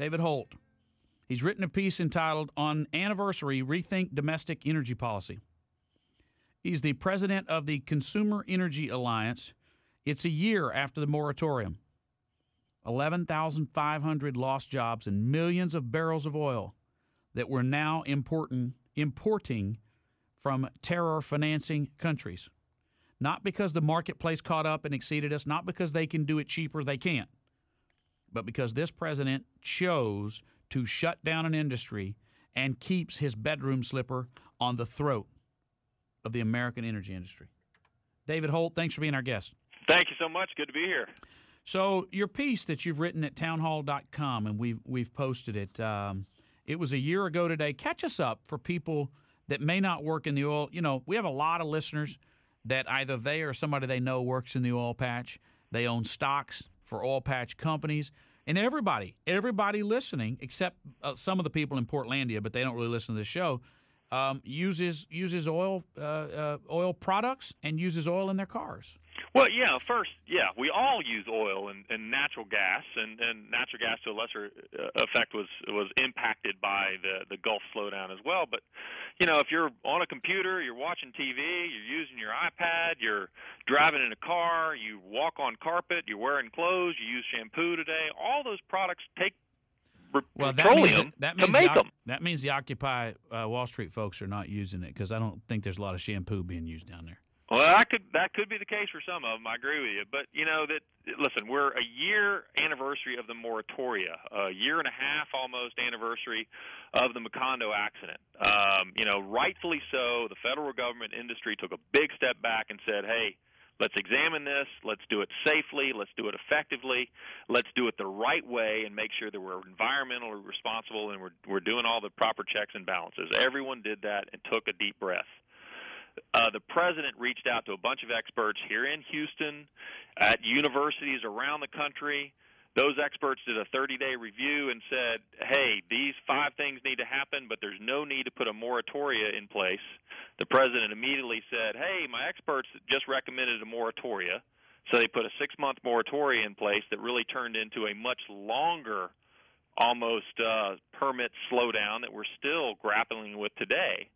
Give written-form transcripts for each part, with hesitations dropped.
David Holt. He's written a piece entitled On Anniversary, Rethink Domestic Energy Policy. He's the president of the Consumer Energy Alliance. It's a year after the moratorium. 11,500 lost jobs and millions of barrels of oil that we're now importing from terror financing countries. Not because the marketplace caught up and exceeded us, not because they can do it cheaper, they can't, but because this president chose to shut down an industry and keeps his bedroom slipper on the throat of the American energy industry. David Holt, thanks for being our guest. Thank you so much. Good to be here. So your piece that you've written at townhall.com, and we've posted it, it was a year ago today. Catch us up for people that may not work in the oil. You know, we have a lot of listeners that either they or somebody they know works in the oil patch. They own stocks for oil patch companies. And everybody listening, except some of the people in Portlandia, but they don't really listen to this show, uses oil products and uses oil in their cars. Well, we all use oil and natural gas, and natural gas to a lesser effect was impacted by the Gulf slowdown as well. But, you know, if you're on a computer, you're watching TV, you're using your iPad, you're driving in a car, you walk on carpet, you're wearing clothes, you use shampoo today, all those products take petroleum to make them. That means the Occupy Wall Street folks are not using it, because I don't think there's a lot of shampoo being used down there. Well, that could be the case for some of them. I agree with you. But, you know, listen, we're a year anniversary of the moratoria, a year and a half almost anniversary of the Macondo accident. You know, rightfully so, the federal government industry took a big step back and said, hey, let's examine this. Let's do it safely. Let's do it effectively. Let's do it the right way and make sure that we're environmentally responsible and we're doing all the proper checks and balances. Everyone did that and took a deep breath. The president reached out to a bunch of experts here in Houston, at universities around the country. Those experts did a 30-day review and said, hey, these 5 things need to happen, but there's no need to put a moratoria in place. The president immediately said, hey, my experts just recommended a moratoria. So they put a 6-month moratoria in place that really turned into a much longer, almost permit slowdown that we're still grappling with today.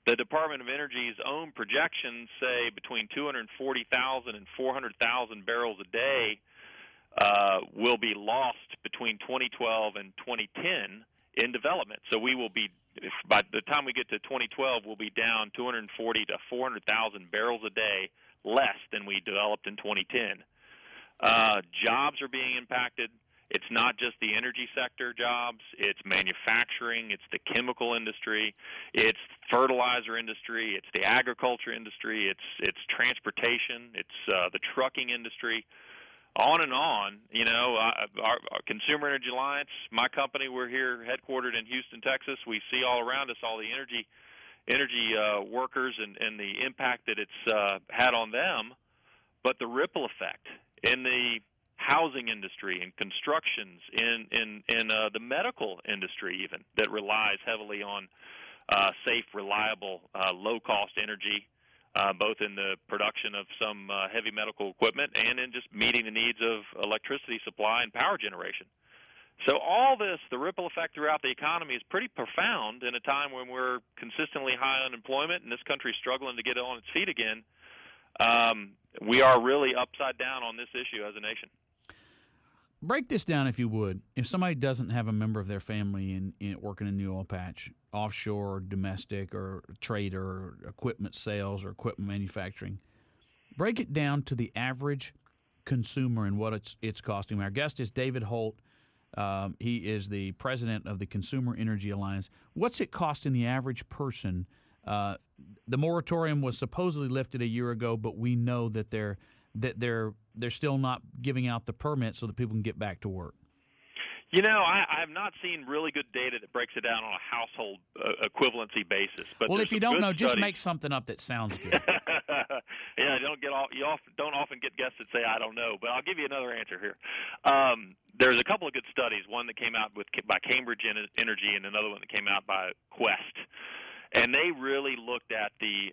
The Department of Energy's own projections say between 240,000 and 400,000 barrels a day will be lost between 2012 and 2010 in development. So we will be, by the time we get to 2012, we'll be down 240 to 400,000 barrels a day less than we developed in 2010. Jobs are being impacted. It's not just the energy sector jobs, it's manufacturing, it's the chemical industry, it's fertilizer industry, it's the agriculture industry, it's transportation, it's the trucking industry, on and on. You know, our Consumer Energy Alliance, my company, we're here headquartered in Houston, Texas. We see all around us all the energy workers and the impact that it's had on them, but the ripple effect in the housing industry and constructions in the medical industry even that relies heavily on safe, reliable, low-cost energy, both in the production of some heavy medical equipment and in just meeting the needs of electricity supply and power generation. So all this, the ripple effect throughout the economy is pretty profound in a time when we're consistently high unemployment and this country's struggling to get on its feet again. We are really upside down on this issue as a nation. Break this down, if you would. If somebody doesn't have a member of their family in working in the oil patch, offshore, domestic, or trader, or equipment sales, or equipment manufacturing, break it down to the average consumer and what it's costing. Our guest is David Holt. He is the president of the Consumer Energy Alliance. What's it costing the average person? The moratorium was supposedly lifted a year ago, but we know that they're still not giving out the permit so that people can get back to work. You know, I have not seen really good data that breaks it down on a household equivalency basis. But well, if you don't know, just make something up that sounds good. Yeah, you don't often get guests that say I don't know, but I'll give you another answer here. There's a couple of good studies. One that came out by Cambridge Energy, and another one that came out by Quest. And they really looked at the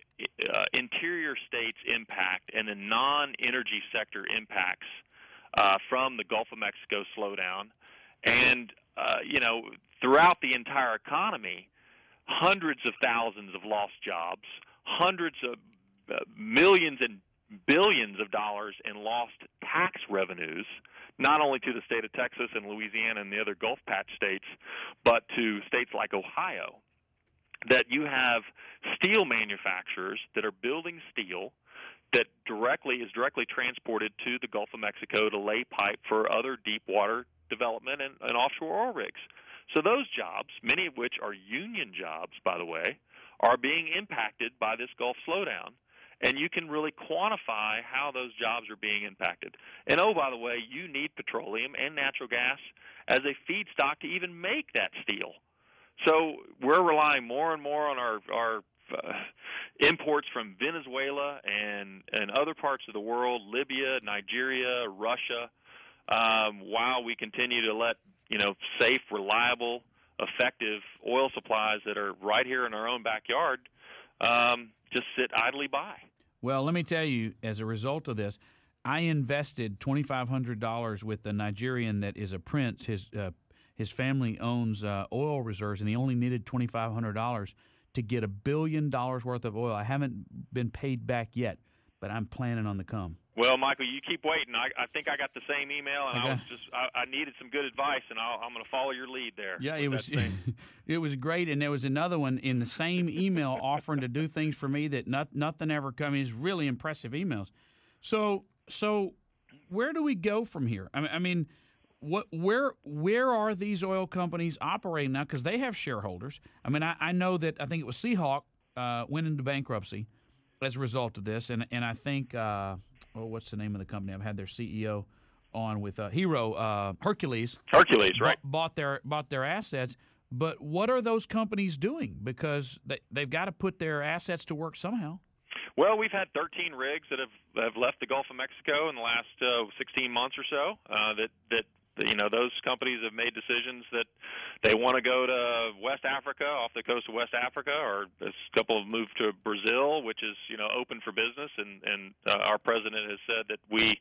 interior states' impact and the non-energy sector impacts from the Gulf of Mexico slowdown And, throughout the entire economy, hundreds of thousands of lost jobs, hundreds of millions and billions of dollars in lost tax revenues, not only to the state of Texas and Louisiana and the other Gulf Patch states, but to states like Ohio, that you have steel manufacturers that are building steel that is directly transported to the Gulf of Mexico to lay pipe for other deep water development and offshore oil rigs. So those jobs, many of which are union jobs, by the way, are being impacted by this Gulf slowdown. And you can really quantify how those jobs are being impacted. And, oh, by the way, you need petroleum and natural gas as a feedstock to even make that steel. So we're relying more and more on our imports from Venezuela and other parts of the world, Libya, Nigeria, Russia, while we continue to let safe, reliable, effective oil supplies that are right here in our own backyard just sit idly by. Well, let me tell you, as a result of this, I invested $2,500 with a Nigerian that is a prince. His family owns oil reserves, and he only needed $2,500 to get $1 billion worth of oil. I haven't been paid back yet, but I'm planning on the come. Well, Michael, you keep waiting. I think I got the same email, and Okay. I needed some good advice, and I'm going to follow your lead there. Yeah, it was it was great, and there was another one in the same email offering to do things for me that nothing ever come. It's really impressive emails. So where do we go from here? I mean, where are these oil companies operating now? Because they have shareholders. I mean, I know that I think it was Seahawk went into bankruptcy as a result of this, and I think what's the name of the company? I've had their CEO on with Hero Hercules. Hercules, right? Bought their assets. But what are those companies doing? Because they've got to put their assets to work somehow. Well, we've had 13 rigs that have left the Gulf of Mexico in the last 16 months or so. Those companies have made decisions that they want to go to West Africa, off the coast of West Africa, or a couple have moved to Brazil, which is open for business. And our president has said that we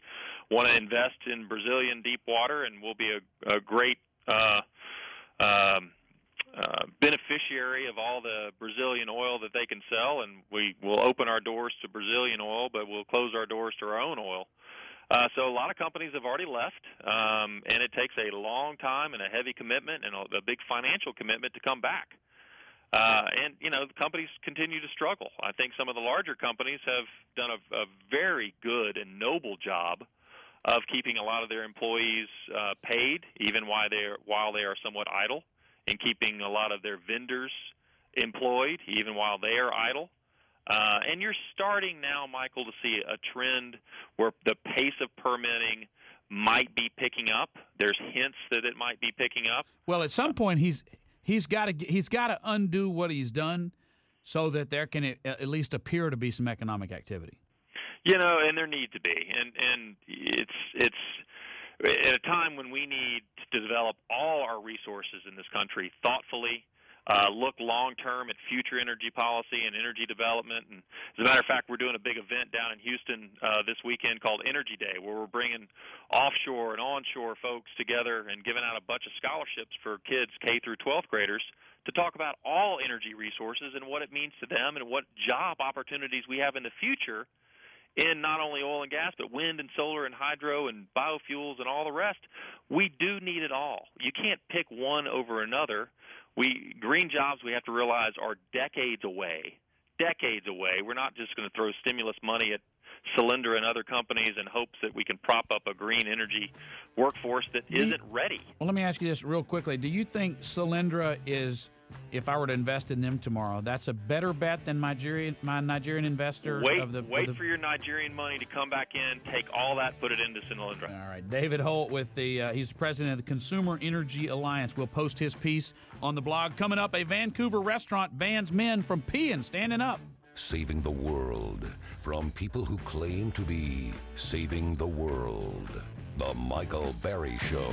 want to invest in Brazilian deep water, and we'll be a great beneficiary of all the Brazilian oil that they can sell, and we will open our doors to Brazilian oil, but we'll close our doors to our own oil. So a lot of companies have already left, and it takes a long time and a heavy commitment and a big financial commitment to come back. The companies continue to struggle. I think some of the larger companies have done a very good and noble job of keeping a lot of their employees paid, even while they are somewhat idle, and keeping a lot of their vendors employed, even while they are idle. And you're starting now, Michael, to see a trend where the pace of permitting might be picking up. There's hints that it might be picking up. Well, at some point, he's got to undo what he's done, so that there can at least appear to be some economic activity. And there need to be, and it's at a time when we need to develop all our resources in this country thoughtfully. Look long-term at future energy policy and energy development. And as a matter of fact, we're doing a big event down in Houston this weekend called Energy Day, where we're bringing offshore and onshore folks together and giving out a bunch of scholarships for kids K through 12th graders to talk about all energy resources and what it means to them and what job opportunities we have in the future in not only oil and gas, but wind and solar and hydro and biofuels and all the rest. We do need it all. You can't pick one over another. Green jobs, we have to realize, are decades away. Decades away. We're not just going to throw stimulus money at Solyndra and other companies in hopes that we can prop up a green energy workforce that isn't ready. Well, let me ask you this real quickly. Do you think Solyndra is, if I were to invest in them tomorrow, that's a better bet than my Nigerian investor? Wait for your Nigerian money to come back in, take all that, put it into Solyndra. All right. David Holt he's the president of the Consumer Energy Alliance. We'll post his piece on the blog. Coming up, a Vancouver restaurant bans men from peeing standing up. Saving the world from people who claim to be saving the world. The Michael Berry Show.